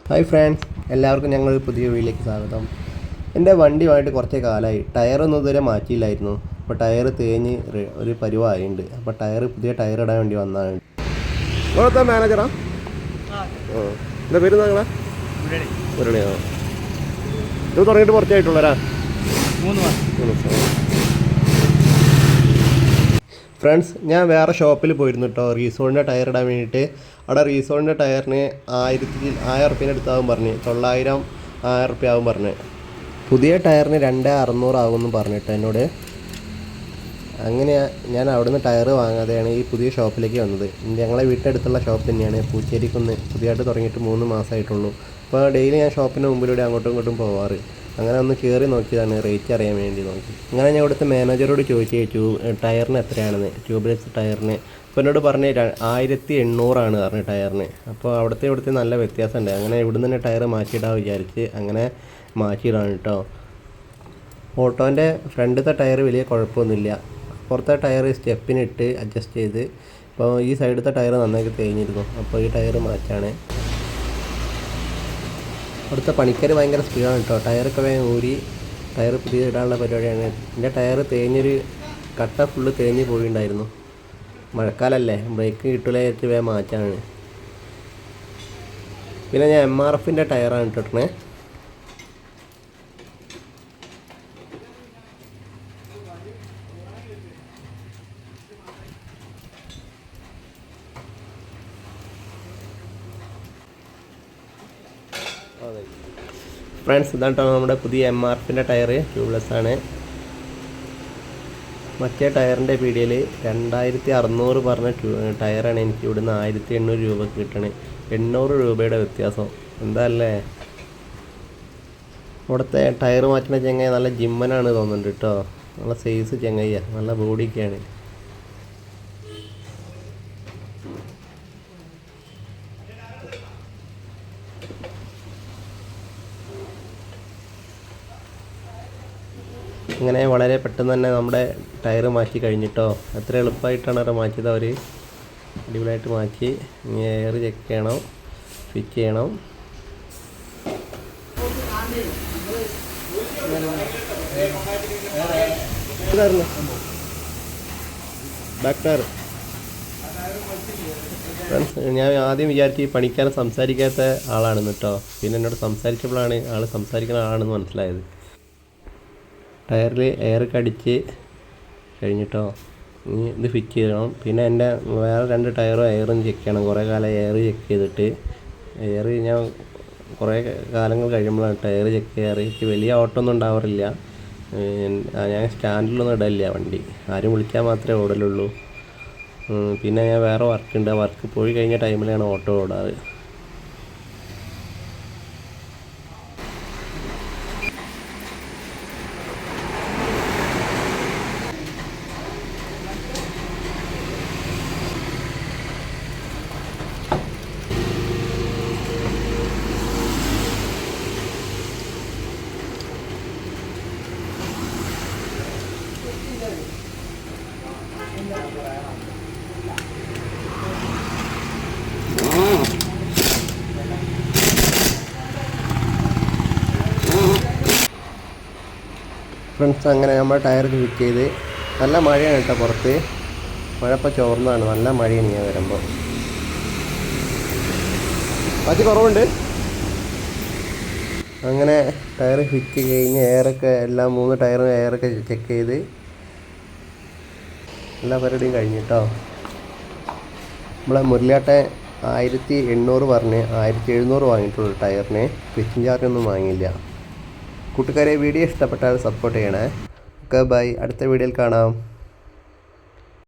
Hi friends, എല്ലാവർക്കും ഞങ്ങൾ പുതിയ വീഡിയോയിലേക്ക് സ്വാഗതം. എൻ്റെ വണ്ടിയുമായിട്ട് കുറച്ച് കാലമായി. ടയറൊന്നും ഇതുവരെ മാറ്റിയില്ലായിരുന്നു. അപ്പോൾ ടയർ തേഞ്ഞ് ഒരു പരുവായിട്ടുണ്ട്. അപ്പോൾ പുതിയ ടയർ ഇടാൻ വേണ്ടി വന്നതാണ്. ഇവിടുത്തെ മാനേജറാ? എന്താ പേര് നിങ്ങളാ? മുരളിയോ? ഇത് തുടങ്ങിയിട്ട് കുറച്ചായിട്ടുള്ളവരാ? 3 മാസം. ഫ്രണ്ട്സ്, ഞാൻ വേറെ ഷോപ്പിൽ പോയിരുന്നു കേട്ടോ, റീസോളിൻ്റെ ടയർ ഇടാൻ വേണ്ടിയിട്ട്. അവിടെ റീസോളിൻ്റെ ടയറിന് 1000 റുപ്യേൻ്റെ അടുത്താവും പറഞ്ഞ്, 1000 റുപ്യ ആവും പറഞ്ഞ്. പുതിയ ടയറിന് 2600 ആകുമെന്നും പറഞ്ഞിട്ട് എന്നോട്. അങ്ങനെ ഞാൻ അവിടെ നിന്ന് ടയർ വാങ്ങാതെയാണ് ഈ പുതിയ ഷോപ്പിലേക്ക് വന്നത്. ഞങ്ങളെ വീട്ടിനടുത്തുള്ള ഷോപ്പ് തന്നെയാണ്, പൂച്ചേരിക്കുന്ന്. പുതിയതായിട്ട് തുടങ്ങിയിട്ട് 3 മാസമായിട്ടുള്ളൂ. അപ്പോൾ ഡെയിലി ഞാൻ ഷോപ്പിൻ്റെ മുമ്പിലൂടെ അങ്ങോട്ടും ഇങ്ങോട്ടും പോവാറ്. അങ്ങനെ ഒന്ന് കയറി നോക്കിയതാണ്, റേറ്റ് അറിയാൻ വേണ്ടി നോക്കി. അങ്ങനെ ഞാൻ ഇവിടുത്തെ മാനേജറോട് ചോദിച്ചു ടയറിന് എത്രയാണെന്ന്, ട്യൂബ്ലെസ് ടയറിന്. അപ്പോൾ എന്നോട് പറഞ്ഞ് 1800 പറഞ്ഞ് ടയറിന്. അപ്പോൾ ഇവിടുത്തെ നല്ല വ്യത്യാസമുണ്ട്. അങ്ങനെ ഇവിടുന്ന് തന്നെ ടയർ മാറ്റിയിടാൻ വിചാരിച്ച് അങ്ങനെ മാറ്റിയിടാണ് കേട്ടോ. ഓട്ടോൻ്റെ ഫ്രണ്ടിലത്തെ ടയർ വലിയ കുഴപ്പമൊന്നുമില്ല. പുറത്തെ ടയർ സ്റ്റെപ്പിനിട്ട് അഡ്ജസ്റ്റ് ചെയ്ത്. ഇപ്പോൾ ഈ സൈഡത്തെ ടയർ നന്നായി തേഞ്ഞിരുന്നു. അപ്പോൾ ഈ ടയർ മാറ്റാണ്. അവിടുത്തെ പണിക്കാർ ഭയങ്കര സ്പീഡാണ് കേട്ടോ. ടയറൊക്കെ വേഗം ഊരി ടയർ പുതിയ ഇടാനുള്ള പരിപാടിയാണ്. എൻ്റെ ടയർ തേഞ്ഞൊരു കട്ട ഫുള്ള് തേഞ്ഞ് പോയിട്ടുണ്ടായിരുന്നു. മഴക്കാലമല്ലേ, ബ്രേക്ക് കിട്ടില്ല വെച്ച് വേഗം മാറ്റാണ്. പിന്നെ ഞാൻ MRFൻ്റെ ടയറാണ് ഇട്ടിട്ടേ. ഫ്രണ്ട്സ്, ഇതാട്ടോ നമ്മുടെ പുതിയ MRFൻ്റെ ടയർ, ട്യൂബ്ലെസ് ആണ്. മറ്റേ ടയറിൻ്റെ പീടികയിൽ 2600 പറഞ്ഞ ടയറാണ് എനിക്ക് ഇവിടുന്ന് 1800 രൂപക്ക് കിട്ടണേ. 800 രൂപയുടെ വ്യത്യാസം. എന്താ അല്ലേ? ഇവിടുത്തെ ടയർ മാറ്റുന്ന ചെങ്ങായി നല്ല ജിമ്മനാണ് തോന്നുന്നുണ്ട് കേട്ടോ. നല്ല സൈസ് ചെങ്ങയ്യാണ്, നല്ല ബോഡിയൊക്കെയാണ്. ഇങ്ങനെ വളരെ പെട്ടെന്ന് തന്നെ നമ്മുടെ ടയർ മാറ്റി കഴിഞ്ഞിട്ടോ. എത്ര എളുപ്പമായിട്ടാണ് അവർ മാറ്റിയത്. അവർ അടിപൊളിയായിട്ട് മാറ്റി. ഇനി എയർ ചെക്ക് ചെയ്യണം, ഫിറ്റ് ചെയ്യണം. Back tyre. ഫ്രണ്ട്സ്, ഞാൻ ആദ്യം വിചാരിച്ച് ഈ പണിക്കാരൻ സംസാരിക്കാത്ത ആളാണെന്ന് കേട്ടോ. പിന്നെ എന്നോട് സംസാരിച്ചപ്പോഴാണ് ആൾ സംസാരിക്കുന്ന ആളാണെന്ന് മനസ്സിലായത്. ടയറിൽ എയറൊക്കെ അടിച്ച് കഴിഞ്ഞിട്ടോ. ഇനി ഇത് ഫിറ്റ് ചെയ്യണം. പിന്നെ എൻ്റെ വേറെ 2 ടയറും എയറും ചെക്ക് ചെയ്യണം. കുറേ കാലം എയർ ചെക്ക് ചെയ്തിട്ട്. എയർ ഞാൻ കുറേ കാലങ്ങൾ കഴിയുമ്പോഴാണ് ടയർ ചെക്ക് ചെയ്യാറ്. എനിക്ക് വലിയ ഓട്ടമൊന്നും ഉണ്ടാവാറില്ല. ഞാൻ സ്റ്റാൻഡിലൊന്നും ഇടലില്ല വണ്ടി. ആരും വിളിച്ചാൽ മാത്രമേ ഓടലുള്ളൂ. പിന്നെ ഞാൻ വേറെ വർക്കുണ്ട്. ആ വർക്ക് പോയി കഴിഞ്ഞ ടൈമിലാണ് ഓട്ടോ ഓടാറ്. ഫ്രണ്ട്സ്, അങ്ങനെ നമ്മൾ ടയർ ഫിറ്റ് ചെയ്ത്. നല്ല മഴയാണ് കേട്ടോ പുറത്ത്. മഴ ഇപ്പോൾ ചോർന്നതാണ്. നല്ല മഴയാണ് ഞാൻ വരുമ്പോൾ. അത് കുറവുണ്ട്. അങ്ങനെ ടയർ ഫിറ്റ് കഴിഞ്ഞ് എയറൊക്കെ എല്ലാം 3 ടയറും എയറൊക്കെ ചെക്ക് ചെയ്ത് എല്ലാ പരിപാടിയും കഴിഞ്ഞിട്ടോ. നമ്മളെ മുരളിയാട്ടെ 1800 പറഞ്ഞ് 1700 വാങ്ങിയിട്ടുള്ളൂ ടയറിന്. ഫിറ്റിംഗ് ചാർജൊന്നും വാങ്ങിയില്ല. കൂട്ടുകാരെ, വീഡിയോ ഇഷ്ടപ്പെട്ടാൽ സപ്പോർട്ട് ചെയ്യണേ. Okay, bye. അടുത്ത വീഡിയോയിൽ കാണാം.